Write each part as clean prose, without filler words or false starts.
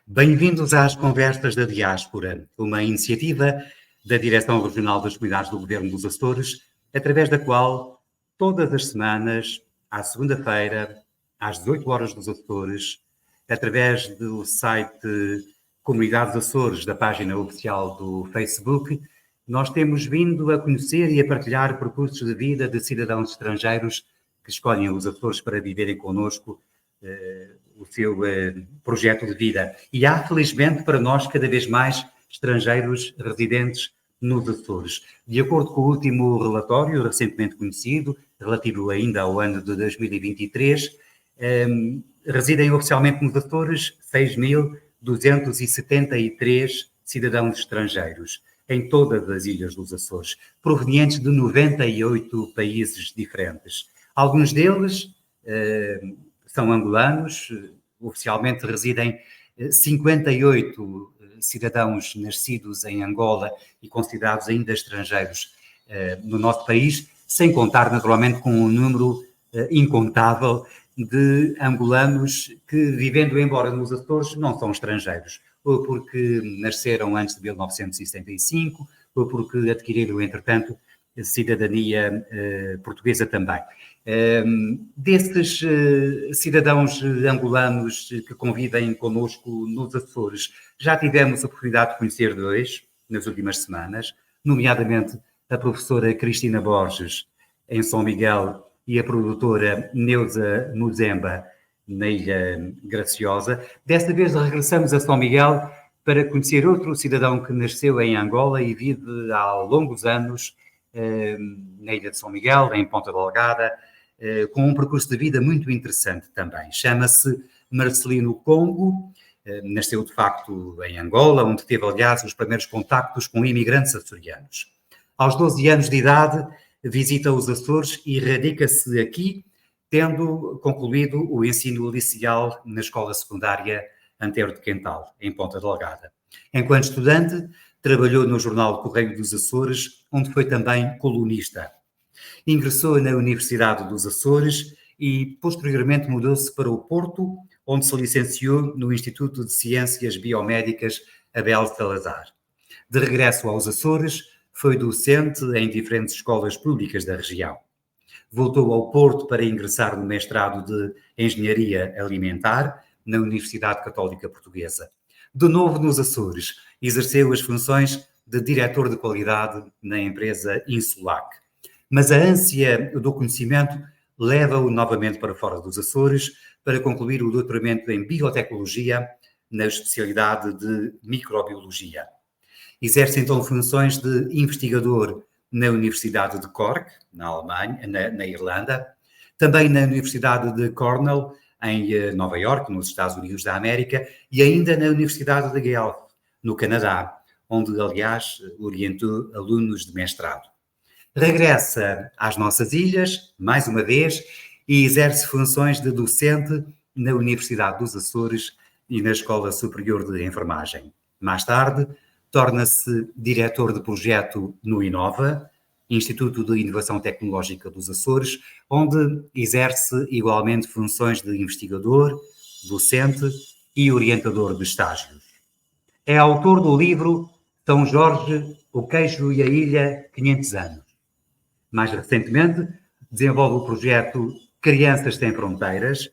Bem-vindos às Conversas da Diáspora, uma iniciativa da Direção Regional das Comunidades do Governo dos Açores, através da qual, todas as semanas, à segunda-feira, às 18 horas dos Açores, através do site Comunidades Açores, da página oficial do Facebook, nós temos vindo a conhecer e a partilhar percursos de vida de cidadãos estrangeiros que escolhem os Açores para viverem connosco o seu projeto de vida. E há, felizmente, para nós, cada vez mais estrangeiros residentes nos Açores. De acordo com o último relatório, recentemente conhecido, relativo ainda ao ano de 2023, residem oficialmente nos Açores 6.273 cidadãos estrangeiros, em todas as ilhas dos Açores, provenientes de 98 países diferentes. Alguns deles são angolanos, oficialmente residem 58 cidadãos nascidos em Angola e considerados ainda estrangeiros no nosso país, sem contar naturalmente com um número incontável de angolanos que, vivendo embora nos Açores, não são estrangeiros, ou porque nasceram antes de 1965, ou porque adquiriram, entretanto, cidadania portuguesa também. Desses cidadãos angolanos que convivem connosco nos Açores, já tivemos a oportunidade de conhecer dois nas últimas semanas, nomeadamente a professora Cristina Borges, em São Miguel, e a produtora Neuza Muzemba, na Ilha Graciosa. Desta vez regressamos a São Miguel para conhecer outro cidadão que nasceu em Angola e vive há longos anos na Ilha de São Miguel, em Ponta Delgada, com um percurso de vida muito interessante também. Chama-se Marcelino Congo, nasceu de facto em Angola, onde teve, aliás, os primeiros contactos com imigrantes açorianos. Aos 12 anos de idade, visita os Açores e radica-se aqui, tendo concluído o ensino liceal na escola secundária Antero de Quental, em Ponta Delgada. Enquanto estudante, trabalhou no jornal Correio dos Açores, onde foi também colunista. Ingressou na Universidade dos Açores e, posteriormente, mudou-se para o Porto, onde se licenciou no Instituto de Ciências Biomédicas Abel Salazar. De regresso aos Açores, foi docente em diferentes escolas públicas da região. Voltou ao Porto para ingressar no mestrado de Engenharia Alimentar na Universidade Católica Portuguesa. De novo nos Açores, exerceu as funções de diretor de qualidade na empresa Insulac. Mas a ânsia do conhecimento leva-o novamente para fora dos Açores para concluir o doutoramento em Biotecnologia na especialidade de Microbiologia. Exerce então funções de investigador na Universidade de Cork, na Alemanha, na Irlanda, também na Universidade de Cornell, em Nova Iorque, nos Estados Unidos da América, e ainda na Universidade de Guelph, no Canadá, onde, aliás, orientou alunos de mestrado. Regressa às nossas ilhas, mais uma vez, e exerce funções de docente na Universidade dos Açores e na Escola Superior de Enfermagem. Mais tarde, torna-se diretor de projeto no Inova, Instituto de Inovação Tecnológica dos Açores, onde exerce igualmente funções de investigador, docente e orientador de estágios. É autor do livro São Jorge, o Queijo e a Ilha, 500 anos. Mais recentemente, desenvolve o projeto Crianças Sem Fronteiras,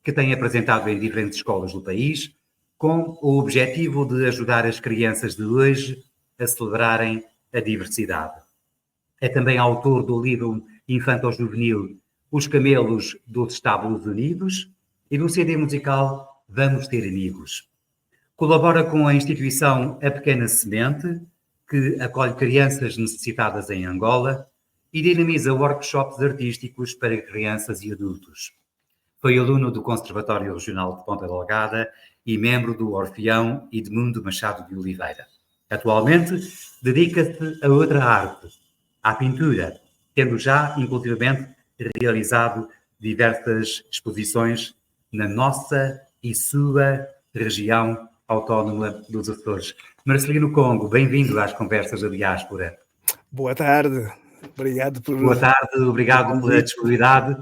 que tem apresentado em diferentes escolas do país, com o objetivo de ajudar as crianças de hoje a celebrarem a diversidade. É também autor do livro infanto-juvenil Os Camelos dos Estados Unidos e do CD musical Vamos Ter Amigos. Colabora com a instituição A Pequena Semente, que acolhe crianças necessitadas em Angola e dinamiza workshops artísticos para crianças e adultos. Foi aluno do Conservatório Regional de Ponta Delgada e membro do Orfeão Edmundo Machado de Oliveira. Atualmente, dedica-se a outra arte, à pintura, tendo já, inclusivamente, realizado diversas exposições na nossa e sua região autónoma dos Açores. Marcelino Congo, bem-vindo às Conversas da Diáspora. Boa tarde, obrigado por Boa tarde, obrigado pela convite. disponibilidade.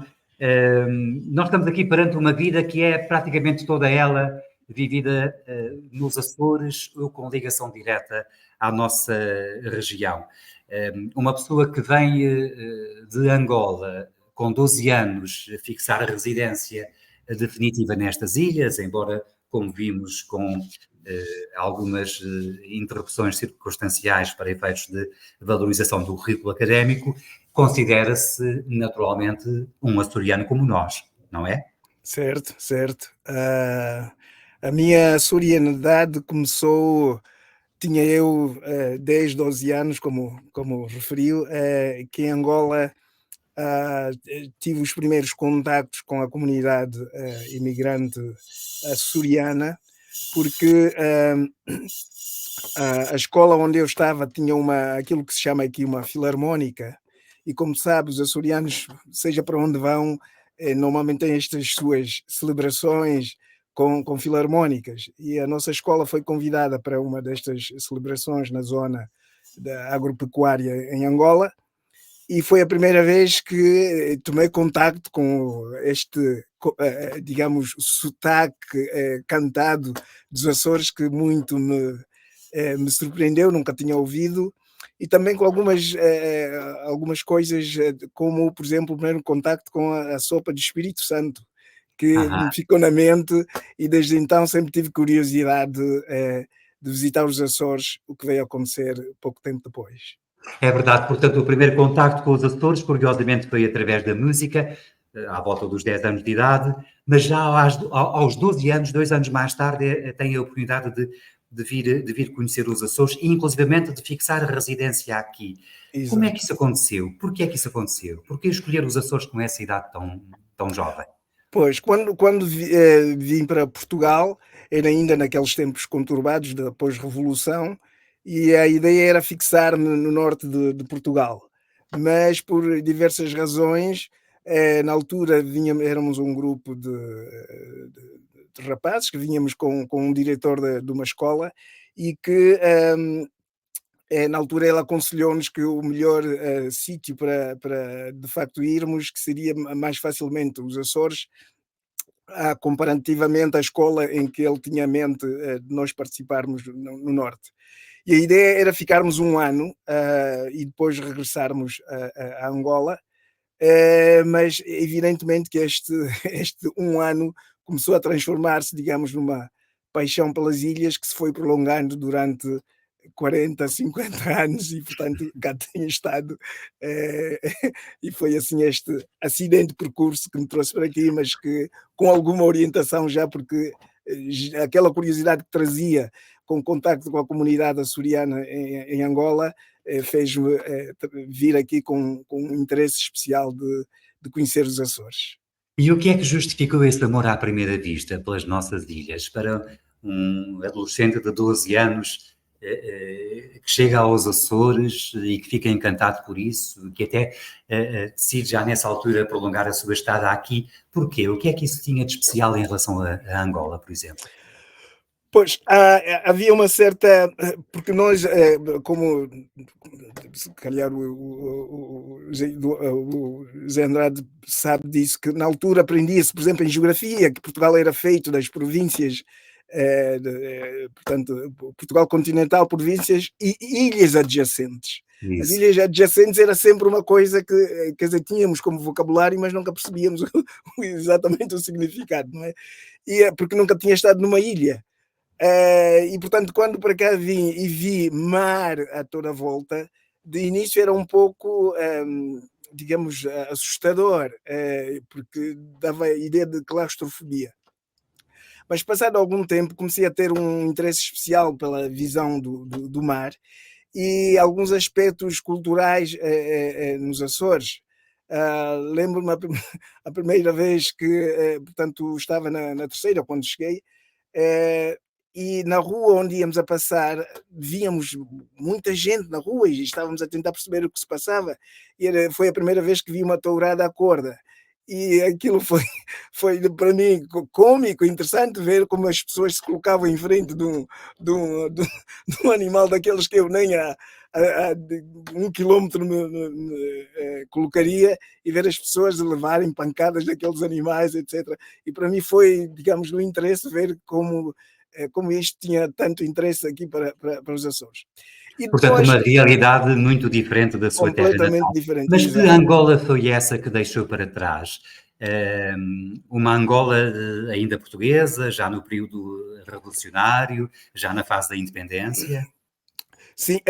Nós estamos aqui perante uma vida que é praticamente toda ela vivida nos Açores ou com ligação direta à nossa região. Uma pessoa que vem de Angola com 12 anos fixar a residência definitiva nestas ilhas, embora, como vimos, com algumas interrupções circunstanciais para efeitos de valorização do currículo académico, considera-se naturalmente um açoriano como nós, não é? Certo, certo. A minha açorianidade começou, tinha eu 10, 12 anos, como referiu, que em Angola tive os primeiros contactos com a comunidade imigrante açoriana, porque a escola onde eu estava tinha aquilo que se chama aqui uma filarmónica, e como sabe, os açorianos, seja para onde vão, normalmente têm estas suas celebrações com filarmónicas, e a nossa escola foi convidada para uma destas celebrações na zona da agropecuária em Angola, e foi a primeira vez que tomei contacto com este, digamos, sotaque cantado dos Açores, que muito me surpreendeu, nunca tinha ouvido, e também com algumas coisas, como, por exemplo, o primeiro contacto com a sopa de Espírito Santo, que Aham. me ficou na mente, e desde então sempre tive curiosidade de visitar os Açores, o que veio a acontecer pouco tempo depois. É verdade, portanto, o primeiro contacto com os Açores, curiosamente, foi através da música, à volta dos 10 anos de idade, mas já aos 12 anos, 2 anos mais tarde, tenho a oportunidade de vir conhecer os Açores e, inclusivamente, de fixar a residência aqui. Como é que Exato. isso aconteceu? Porquê é que isso aconteceu? Porquê escolher os Açores com essa idade tão jovem? Pois, quando vim para Portugal, era ainda naqueles tempos conturbados da pós-revolução, e a ideia era fixar-me no norte de Portugal. Mas por diversas razões, na altura éramos um grupo de rapazes que vínhamos com um diretor de uma escola, e que na altura ele aconselhou-nos que o melhor sítio para de facto irmos, que seria mais facilmente os Açores, comparativamente à escola em que ele tinha a mente de nós participarmos no Norte. E a ideia era ficarmos um ano e depois regressarmos a Angola, mas evidentemente que este um ano começou a transformar-se, digamos, numa paixão pelas ilhas que se foi prolongando durante 40, 50 anos, e portanto cá tenho estado, eh, e foi assim este acidente de percurso que me trouxe para aqui, mas que com alguma orientação já, porque aquela curiosidade que trazia com contacto com a comunidade açoriana em Angola, fez-me vir aqui com um interesse especial de conhecer os Açores. E o que é que justificou esse amor à primeira vista pelas nossas ilhas? Para um adolescente de 12 anos que chega aos Açores e que fica encantado por isso, que até decide já nessa altura prolongar a sua estada aqui. Porquê? O que é que isso tinha de especial em relação a Angola, por exemplo? Pois, havia uma certa. Porque nós, como se calhar o Zé Andrade sabe disso, que na altura aprendia-se, por exemplo, em geografia, que Portugal era feito das províncias, portanto, Portugal continental, províncias e ilhas adjacentes. As Isso. ilhas adjacentes era sempre uma coisa que, quer dizer, tínhamos como vocabulário, mas nunca percebíamos exatamente o significado, não é? Porque nunca tinha estado numa ilha. E portanto, quando para cá vim e vi mar a toda a volta, de início era um pouco, digamos, assustador, porque dava a ideia de claustrofobia. Mas passado algum tempo comecei a ter um interesse especial pela visão do mar e alguns aspectos culturais nos Açores. Lembro-me a primeira vez que, portanto, estava na terceira, quando cheguei, e na rua onde íamos a passar, víamos muita gente na rua e estávamos a tentar perceber o que se passava. Foi a primeira vez que vi uma tourada à corda. E aquilo foi para mim cômico, interessante ver como as pessoas se colocavam em frente de um animal daqueles que eu nem a de 1 quilômetro colocaria, e ver as pessoas levarem pancadas daqueles animais, etc. E para mim foi, digamos, do interesse ver como isto tinha tanto interesse aqui para os Açores. E Portanto, depois, uma realidade muito diferente da sua terra completamente natal. diferente, Mas que exato. Angola foi essa que deixou para trás? Uma Angola ainda portuguesa, já no período revolucionário, já na fase da independência? Sim,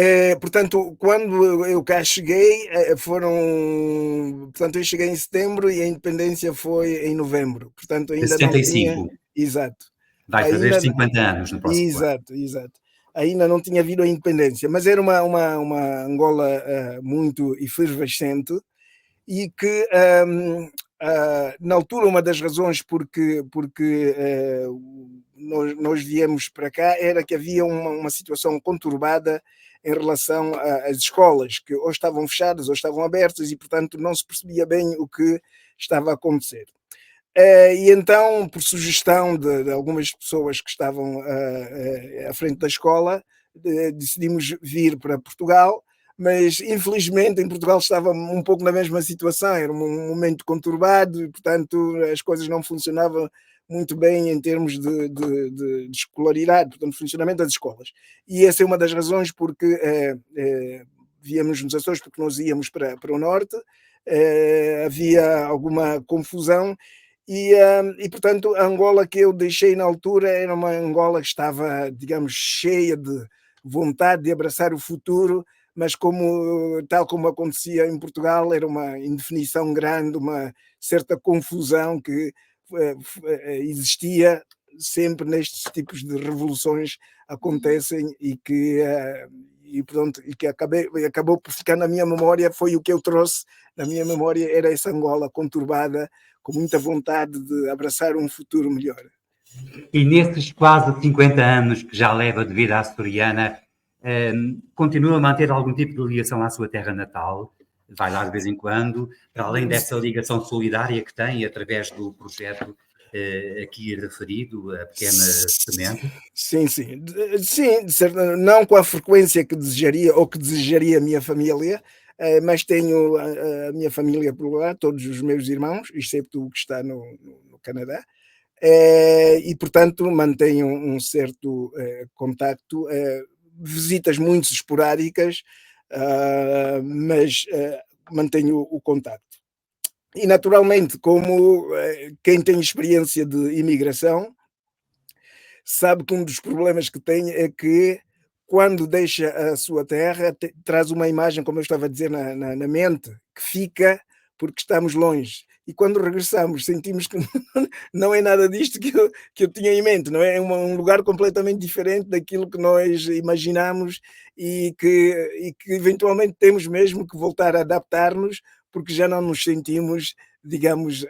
portanto, quando eu cá cheguei, portanto, eu cheguei em setembro e a independência foi em novembro, portanto, De ainda não tinha, 75. exato, Vai fazer ainda, 50 anos no próximo ano. exato, exato, ainda não tinha havido a independência, mas era uma Angola muito efervescente, e que na altura uma das razões porque nós viemos para cá era que havia uma situação conturbada em relação às escolas, que ou estavam fechadas ou estavam abertas, e portanto não se percebia bem o que estava a acontecer. E então, por sugestão de algumas pessoas que estavam à frente da escola, decidimos vir para Portugal, mas infelizmente em Portugal estava um pouco na mesma situação, era um momento conturbado e, portanto, as coisas não funcionavam muito bem em termos de escolaridade, portanto, funcionamento das escolas. E essa é uma das razões porque viemos nos Açores, porque nós íamos para o norte, havia alguma confusão. E, portanto, a Angola que eu deixei na altura era uma Angola que estava, digamos, cheia de vontade de abraçar o futuro, mas tal como acontecia em Portugal, era uma indefinição grande, uma certa confusão que existia sempre nestes tipos de revoluções acontecem, e que acabou por ficar na minha memória, foi o que eu trouxe na minha memória, era essa Angola conturbada, com muita vontade de abraçar um futuro melhor. E nesses quase 50 anos que já leva de vida açoriana, continua a manter algum tipo de ligação à sua terra natal? Vai lá de vez em quando, para além dessa ligação solidária que tem através do projeto aqui referido, a Pequena Semente? Sim, sim. Sim, não com a frequência que desejaria ou que desejaria a minha família, mas tenho a minha família por lá, todos os meus irmãos, excepto o que está no Canadá, e portanto mantenho um certo contacto, visitas muito esporádicas, mas mantenho o contacto. E naturalmente, como quem tem experiência de imigração, sabe que um dos problemas que tem é que quando deixa a sua terra, traz uma imagem, como eu estava a dizer, na mente, que fica porque estamos longe. E quando regressamos, sentimos que não é nada disto que eu tinha em mente, não é? É um lugar completamente diferente daquilo que nós imaginamos, e que eventualmente temos mesmo que voltar a adaptar-nos, porque já não nos sentimos, digamos,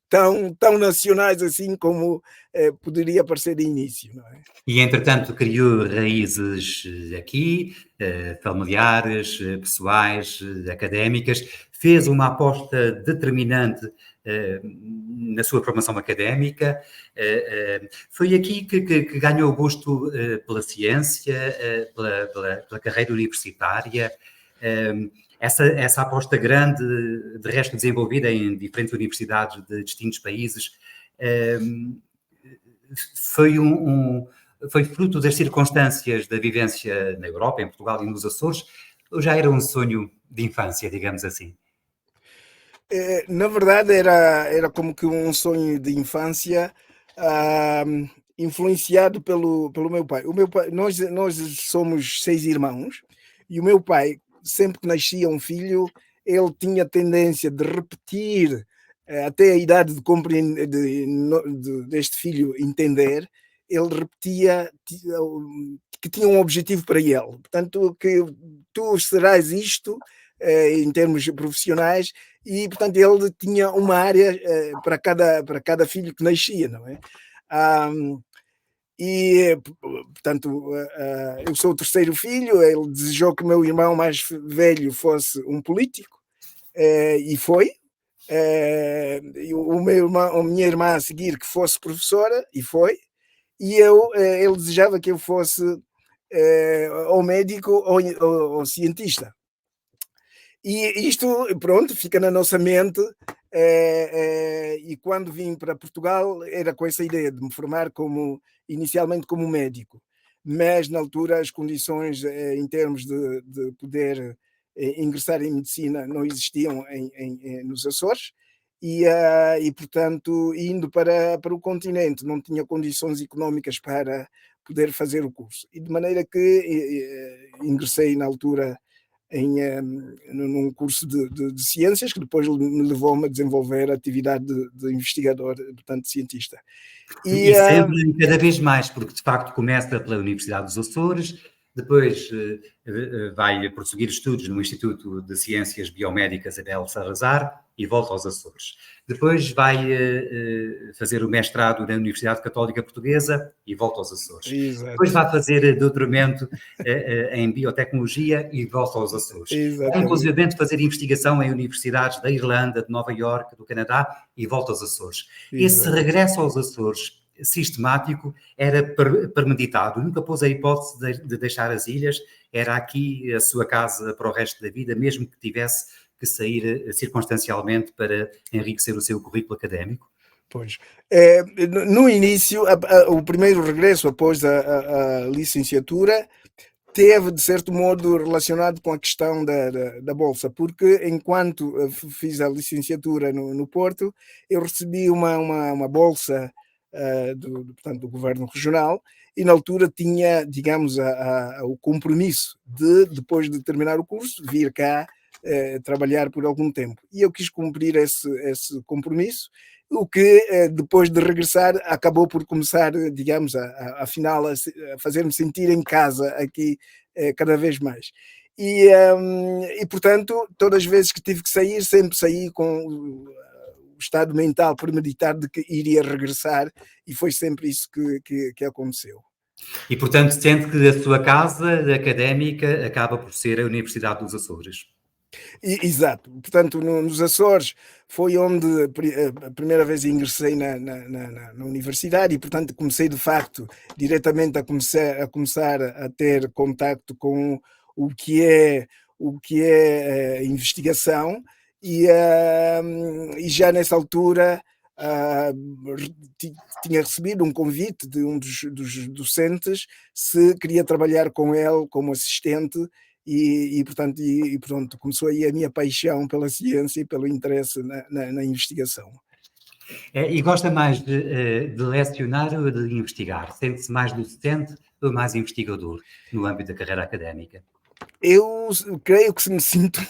tão nacionais assim como poderia parecer de início, não é? E, entretanto, criou raízes aqui, familiares, pessoais, académicas, fez uma aposta determinante na sua formação académica. Foi aqui que ganhou o gosto pela ciência, pela carreira universitária. Essa aposta grande, de resto desenvolvida em diferentes universidades de distintos países, foi fruto das circunstâncias da vivência na Europa, em Portugal e nos Açores, ou já era um sonho de infância, digamos assim? Na verdade, era como que um sonho de infância, ah, influenciado pelo meu pai. O meu pai, nós somos 6 irmãos, e o meu pai, sempre que nascia um filho, ele tinha tendência de repetir até a idade de compreender, deste filho entender, ele repetia que tinha um objetivo para ele. Portanto, que tu serás isto em termos profissionais, e portanto ele tinha uma área para cada filho que nascia, não é? E portanto eu sou o terceiro filho, ele desejou que o meu irmão mais velho fosse um político, e foi. A minha irmã a seguir que fosse professora, e foi. E ele desejava que eu fosse ou médico ou cientista. E isto, pronto, fica na nossa mente. E quando vim para Portugal era com essa ideia de me formar inicialmente como médico, mas na altura as condições em termos de poder ingressar em medicina não existiam nos Açores, e portanto indo para o continente não tinha condições económicas para poder fazer o curso, e de maneira que ingressei na altura num curso de ciências, que depois me levou-me a desenvolver a atividade de investigador, portanto, cientista. E sempre cada vez mais, porque de facto começa pela Universidade dos Açores, depois vai prosseguir estudos no Instituto de Ciências Biomédicas Abel Salazar e volta aos Açores. Depois vai fazer o mestrado na Universidade Católica Portuguesa e volta aos Açores. Exato. Depois vai fazer doutoramento em biotecnologia e volta aos Açores. Vai inclusive fazer investigação em universidades da Irlanda, de Nova Iorque, do Canadá e volta aos Açores. Exato. Esse regresso aos Açores sistemático era premeditado, nunca pôs a hipótese de deixar as ilhas, era aqui a sua casa para o resto da vida, mesmo que tivesse que sair circunstancialmente para enriquecer o seu currículo académico? Pois. No início, o primeiro regresso após a licenciatura teve, de certo modo, relacionado com a questão da Bolsa, porque enquanto fiz a licenciatura no Porto, eu recebi uma Bolsa portanto, do Governo Regional, e na altura tinha, digamos, o compromisso de, depois de terminar o curso, vir cá trabalhar por algum tempo. E eu quis cumprir esse compromisso, o que depois de regressar acabou por começar, digamos, afinal a fazer-me sentir em casa aqui cada vez mais. E portanto, todas as vezes que tive que sair, sempre saí com o estado mental premeditado de que iria regressar, e foi sempre isso que aconteceu. E portanto sente que a sua casa académica acaba por ser a Universidade dos Açores? Exato, portanto nos Açores foi onde a primeira vez ingressei na universidade, e portanto comecei de facto diretamente a começar a ter contacto com o que é investigação, e já nessa altura tinha recebido um convite de um dos docentes se queria trabalhar com ele como assistente. E pronto, começou aí a minha paixão pela ciência e pelo interesse na investigação. E gosta mais de lecionar ou de investigar? Sente-se mais docente ou mais investigador no âmbito da carreira académica? Eu creio que me sinto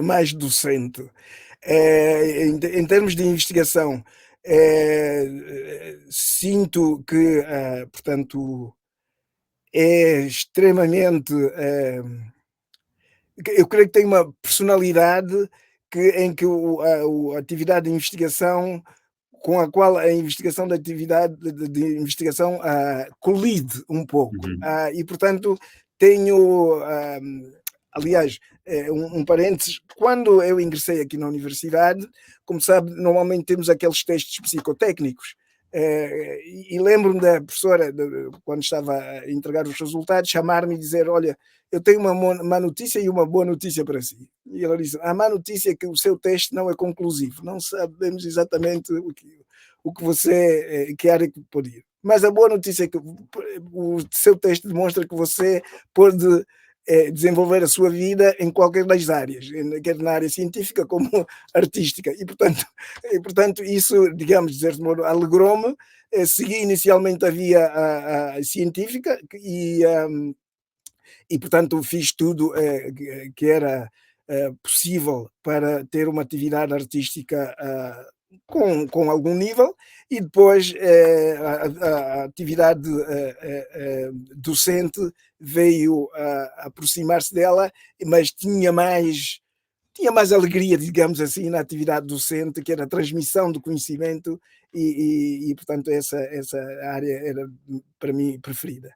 mais docente. Em termos de investigação, sinto que, portanto, é extremamente... eu creio que tem uma personalidade em que a atividade de investigação, com a qual a investigação da atividade de investigação colide um pouco. E, portanto, tenho... aliás, um parênteses, quando eu ingressei aqui na universidade, como sabe, normalmente temos aqueles testes psicotécnicos, e lembro-me da professora, quando estava a entregar os resultados, chamar-me e dizer: olha, eu tenho uma má notícia e uma boa notícia para si. E ela disse: a má notícia é que o seu teste não é conclusivo, não sabemos exatamente o que você, que área que pode ir. Mas a boa notícia é que o seu teste demonstra que você pode desenvolver a sua vida em qualquer das áreas, quer na área científica como artística, e portanto isso, digamos, de certo modo, alegrou-me. Segui inicialmente a via científica e portanto fiz tudo que era possível para ter uma atividade artística com algum nível, e depois a atividade docente veio a aproximar-se dela, mas tinha mais alegria, digamos assim, na atividade docente, que era a transmissão do conhecimento, e portanto essa área era para mim preferida.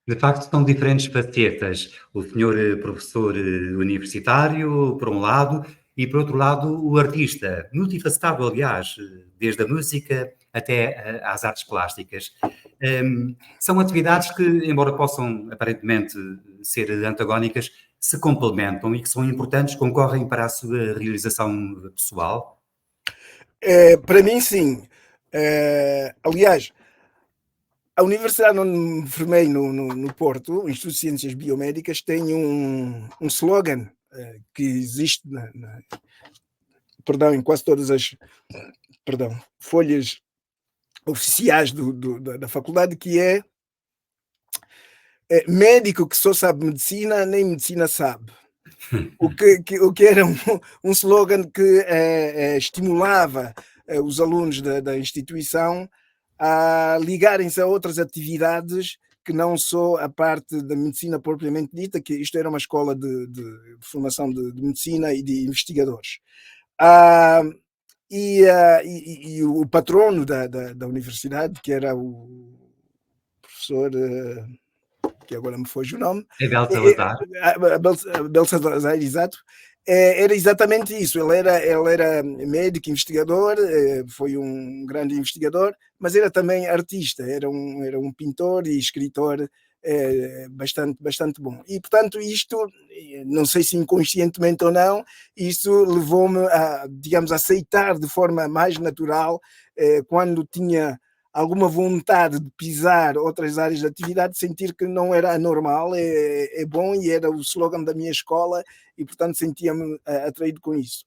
De facto, são diferentes facetas. O senhor professor universitário, por um lado, e por outro lado, o artista, multifacetado, aliás, desde a música até às artes plásticas. São atividades que, embora possam aparentemente ser antagónicas, se complementam e que são importantes, concorrem para a sua realização pessoal? Para mim, sim. Aliás, a universidade onde me formei no Porto, o Instituto de Ciências Biomédicas, tem um slogan que existe perdão, em quase todas as folhas oficiais da faculdade, que é médico que só sabe medicina, nem medicina sabe. O que era um slogan que estimulava os alunos da instituição a ligarem-se a outras atividades que não só a parte da medicina propriamente dita, que isto era uma escola de formação de medicina e de investigadores. E o patrono da universidade, que era o professor, que agora me foge o nome, Abel Salazar. Abel Salazar, exato, era exatamente isso. Ele era médico, investigador, foi um grande investigador, mas era também artista, era um pintor e escritor bastante bom. E, portanto, isto, não sei se inconscientemente ou não, isto levou-me a, digamos, aceitar de forma mais natural, quando tinha alguma vontade de pisar outras áreas de atividade, sentir que não era anormal, é bom, e era o slogan da minha escola, e portanto sentia-me atraído com isso.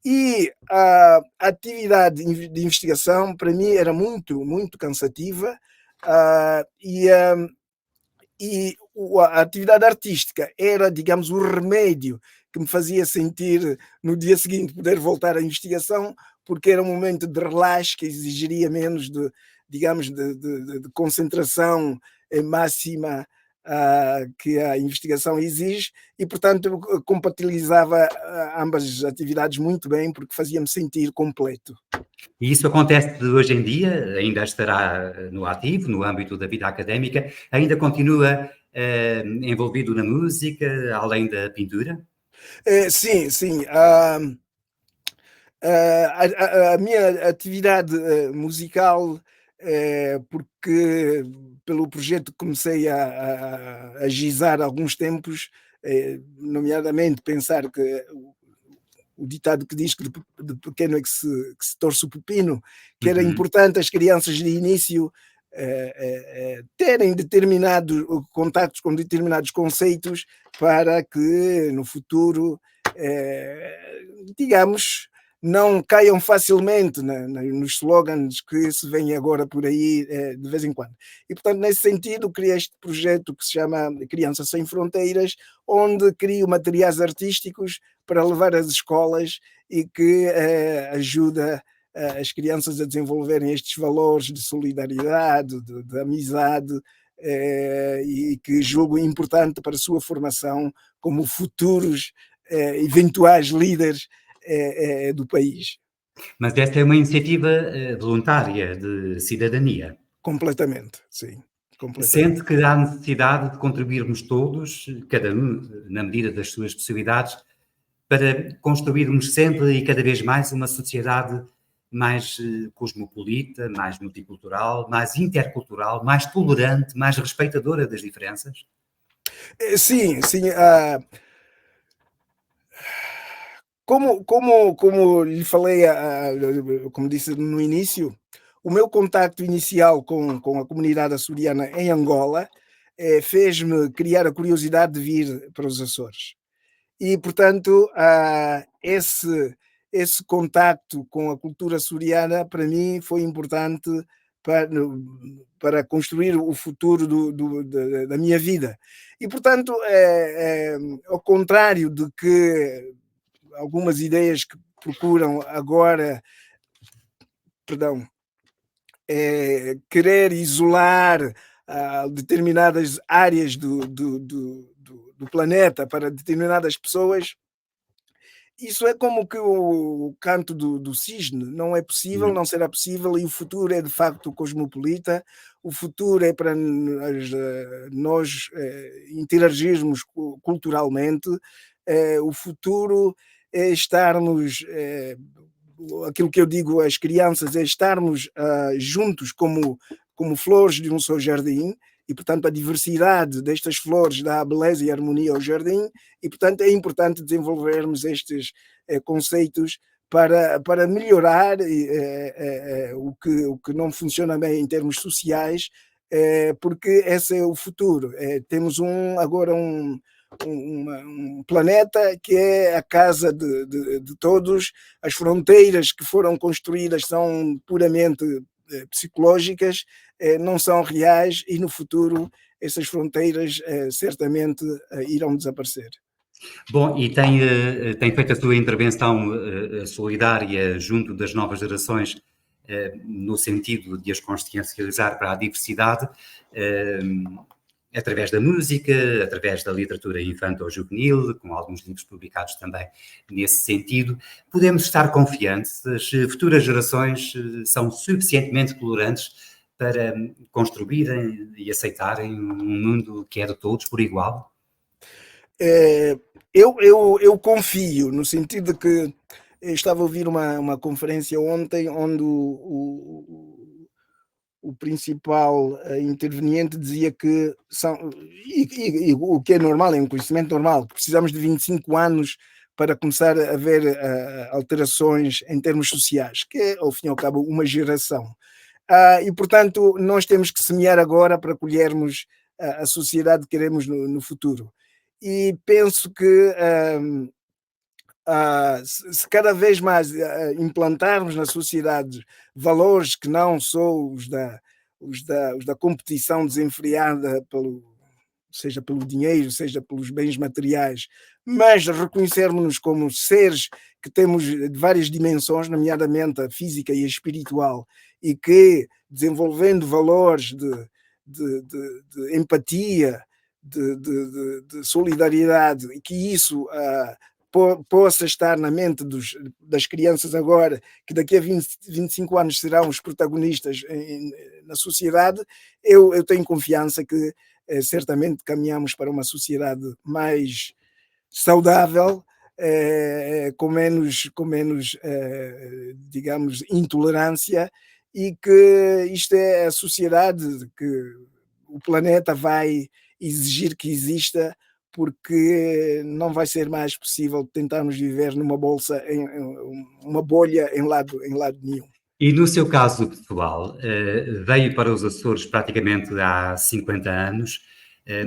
E a atividade de investigação para mim era muito cansativa, e a atividade artística era, digamos, o remédio que me fazia sentir no dia seguinte poder voltar à investigação, porque era um momento de relaxo que exigiria menos digamos, de concentração máxima que a investigação exige, e, portanto, compatibilizava ambas as atividades muito bem, porque fazia-me sentir completo. E isso acontece de hoje em dia, ainda estará no ativo, no âmbito da vida académica, ainda continua envolvido na música, além da pintura? Sim, sim. A minha atividade musical, porque pelo projeto que comecei a gizar há alguns tempos, nomeadamente pensar que o ditado que diz que de pequeno é que se torce o pepino, que era importante as crianças de início terem determinados contactos com determinados conceitos, para que no futuro, digamos, não caiam facilmente nos slogans que se vêm agora por aí de vez em quando. E, portanto, nesse sentido, criei este projeto que se chama Crianças Sem Fronteiras, onde crio materiais artísticos para levar às escolas, e que ajuda as crianças a desenvolverem estes valores de solidariedade, de amizade, e que julgo importante para a sua formação como futuros eventuais líderes do país. Mas esta é uma iniciativa voluntária de cidadania. Completamente, sim. Completamente. Sente que há necessidade de contribuirmos todos, cada um na medida das suas possibilidades, para construirmos sempre e cada vez mais uma sociedade mais cosmopolita, mais multicultural, mais intercultural, mais tolerante, mais respeitadora das diferenças? Sim, sim. Como lhe falei, como disse no início, o meu contacto inicial com a comunidade açoriana em Angola fez-me criar a curiosidade de vir para os Açores. E, portanto, esse contacto com a cultura açoriana, para mim, foi importante para construir o futuro da minha vida. E, portanto, ao contrário de que algumas ideias que procuram agora, perdão, querer isolar determinadas áreas do planeta para determinadas pessoas, isso é como que o canto do cisne, não é possível, não será possível, e o futuro é de facto cosmopolita, o futuro é para nós interagirmos culturalmente, o futuro é estarmos, aquilo que eu digo às crianças, é estarmos juntos como flores de um só jardim, e, portanto, a diversidade destas flores dá beleza e harmonia ao jardim, e, portanto, é importante desenvolvermos estes conceitos para melhorar o que não funciona bem em termos sociais, porque esse é o futuro. Temos agora um planeta que é a casa de todos, as fronteiras que foram construídas são puramente psicológicas, não são reais, e no futuro essas fronteiras certamente irão desaparecer. Bom, e tem feito a sua intervenção solidária junto das novas gerações, no sentido de as consciencializar para a diversidade, através da música, através da literatura infanto-juvenil, com alguns livros publicados também nesse sentido. Podemos estar confiantes, as futuras gerações são suficientemente tolerantes para construírem e aceitarem um mundo que é de todos por igual? Eu confio, no sentido de que eu estava a ouvir uma conferência ontem onde o principal interveniente dizia que e o que é normal, é um conhecimento normal, que precisamos de 25 anos para começar a ver alterações em termos sociais, que é, ao fim e ao cabo, uma geração. E, portanto, nós temos que semear agora para colhermos a sociedade que queremos no futuro. E penso que se cada vez mais implantarmos na sociedade valores que não são os da competição desenfreada seja pelo dinheiro, seja pelos bens materiais, mas reconhecermos-nos como seres que temos várias dimensões, nomeadamente a física e a espiritual, e que, desenvolvendo valores de empatia, de solidariedade, e que isso possa estar na mente das crianças agora, que daqui a 25 anos serão os protagonistas na sociedade, eu tenho confiança que certamente caminhamos para uma sociedade mais saudável, com menos digamos, intolerância, e que isto é a sociedade que o planeta vai exigir que exista, porque não vai ser mais possível tentarmos viver numa uma bolha em lado nenhum. E no seu caso pessoal, veio para os Açores praticamente há 50 anos.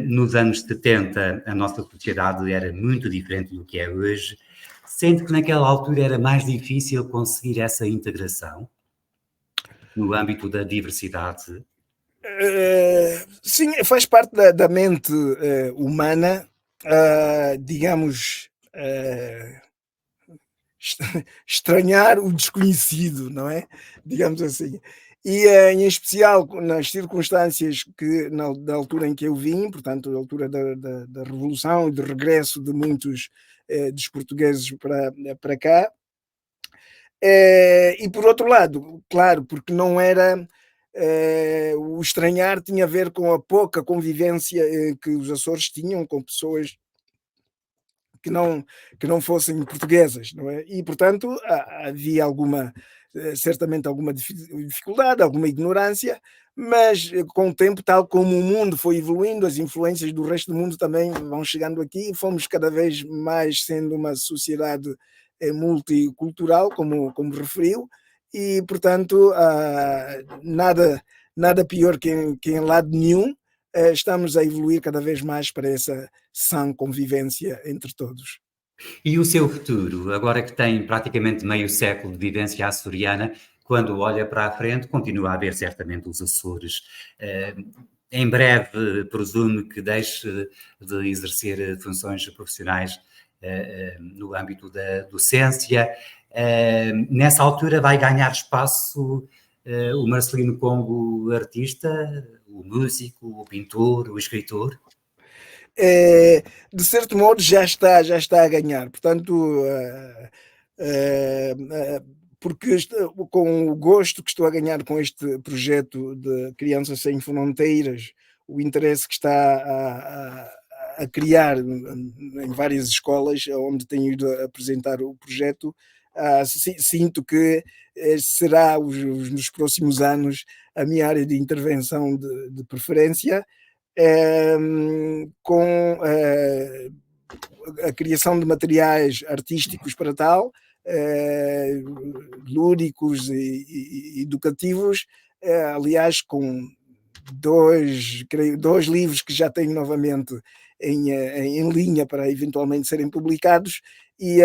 Nos anos 70, a nossa sociedade era muito diferente do que é hoje. Sente que naquela altura era mais difícil conseguir essa integração no âmbito da diversidade? Sim, faz parte da mente humana, digamos, estranhar o desconhecido, não é? Digamos assim. E em especial nas circunstâncias da altura em que eu vim, portanto, da altura da Revolução e do regresso de muitos dos portugueses para cá. E por outro lado, claro, porque não era. O estranhar tinha a ver com a pouca convivência que os Açores tinham com pessoas que não fossem portuguesas, não é? E, portanto, havia certamente alguma dificuldade, alguma ignorância, mas com o tempo, tal como o mundo foi evoluindo, as influências do resto do mundo também vão chegando aqui, e fomos cada vez mais sendo uma sociedade multicultural, como referiu, e, portanto, nada pior que em lado nenhum. Estamos a evoluir cada vez mais para essa sã convivência entre todos. E o seu futuro, agora que tem praticamente meio século de vivência açoriana, quando olha para a frente, continua a haver certamente os Açores. Em breve, presumo que deixe de exercer funções profissionais no âmbito da docência. Nessa altura vai ganhar espaço o Marcelino Congo artista, o músico, o pintor, o escritor? De certo modo já está a ganhar, portanto, porque com o gosto que estou a ganhar com este projeto de Crianças Sem Fronteiras, o interesse que está a criar em várias escolas onde tenho ido a apresentar o projeto, Sinto que será nos próximos anos a minha área de intervenção de preferência, com a criação de materiais artísticos para tal, lúdicos e educativos, aliás, com dois livros que já tenho novamente em linha para eventualmente serem publicados, e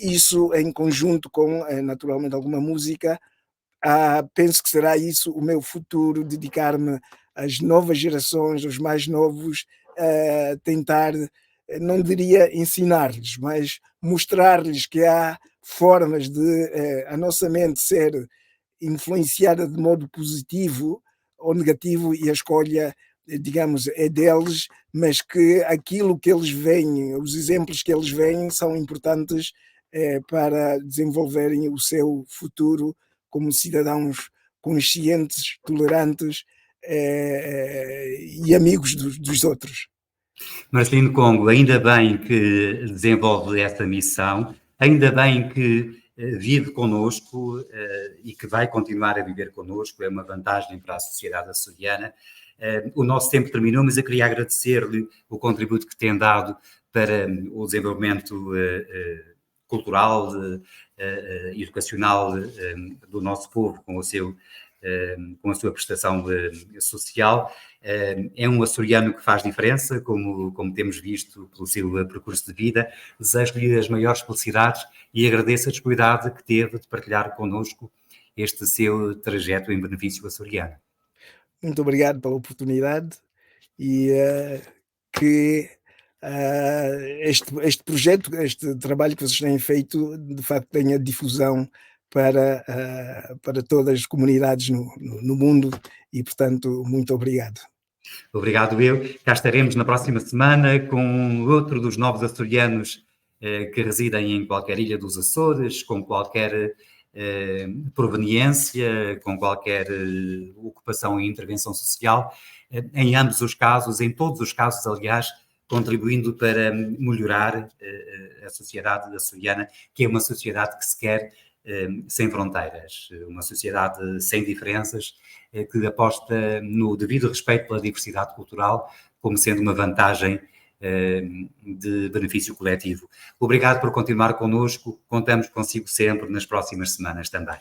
isso em conjunto com, naturalmente, alguma música. Penso que será isso o meu futuro, dedicar-me às novas gerações, aos mais novos, tentar, não diria ensinar-lhes, mas mostrar-lhes que há formas de a nossa mente ser influenciada de modo positivo ou negativo, e a escolha, digamos, é deles, mas que aquilo que eles veem, os exemplos que eles veem, são importantes para desenvolverem o seu futuro como cidadãos conscientes, tolerantes e amigos dos outros. Marcelino Congo, ainda bem que desenvolve esta missão, ainda bem que vive connosco e que vai continuar a viver connosco, é uma vantagem para a sociedade açoriana. O nosso tempo terminou, mas eu queria agradecer-lhe o contributo que tem dado para o desenvolvimento cultural e educacional do nosso povo, com a sua prestação social. É um açoriano que faz diferença, como temos visto pelo seu percurso de vida. Desejo-lhe as maiores felicidades e agradeço a disponibilidade que teve de partilhar connosco este seu trajeto em benefício açoriano. Muito obrigado pela oportunidade e que este projeto, este trabalho que vocês têm feito, de facto tenha difusão para todas as comunidades no mundo e, portanto, muito obrigado. Obrigado eu. Cá estaremos na próxima semana com outro dos novos açorianos que residem em qualquer ilha dos Açores, com qualquer proveniência, com qualquer ocupação e intervenção social, em ambos os casos, em todos os casos, aliás, contribuindo para melhorar a sociedade açoriana, que é uma sociedade que se quer sem fronteiras, uma sociedade sem diferenças, que aposta no devido respeito pela diversidade cultural como sendo uma vantagem de benefício coletivo. Obrigado por continuar connosco, contamos consigo sempre nas próximas semanas também.